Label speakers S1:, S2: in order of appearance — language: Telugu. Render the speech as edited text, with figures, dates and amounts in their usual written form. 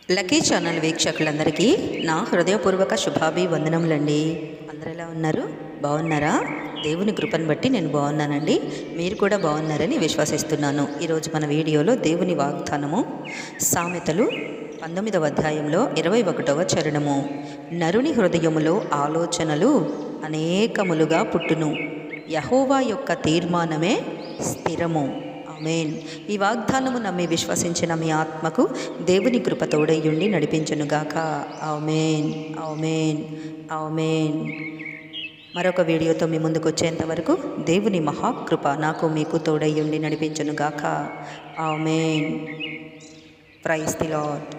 S1: లక్కీ ఛానల్ వీక్షకులందరికీ నా హృదయపూర్వక శుభాభివందనములండి. అందరూ ఎలా ఉన్నారు? బాగున్నారా? దేవుని కృపను బట్టి నేను బాగున్నానండి. మీరు కూడా బాగున్నారని విశ్వసిస్తున్నాను. ఈరోజు మన వీడియోలో దేవుని వాగ్దానము సామెతలు 19వ అధ్యాయంలో 21వ చరణము. నరుని హృదయములో ఆలోచనలు అనేకములుగా పుట్టును, యెహోవా యొక్క తీర్మానమే స్థిరము. ఆమేన్. ఈ వాగ్దానము నమ్మి విశ్వసించిన మీ ఆత్మకు దేవుని కృప తోడయ్యుండి నడిపించునుగాక. ఆమేన్, ఆమేన్, ఆమేన్. మరొక వీడియోతో మీ ముందుకు వచ్చేంత వరకు దేవుని మహాకృప నాకు మీకు తోడయ్యుండి నడిపించునుగాక. ఆమేన్. Praise the lord.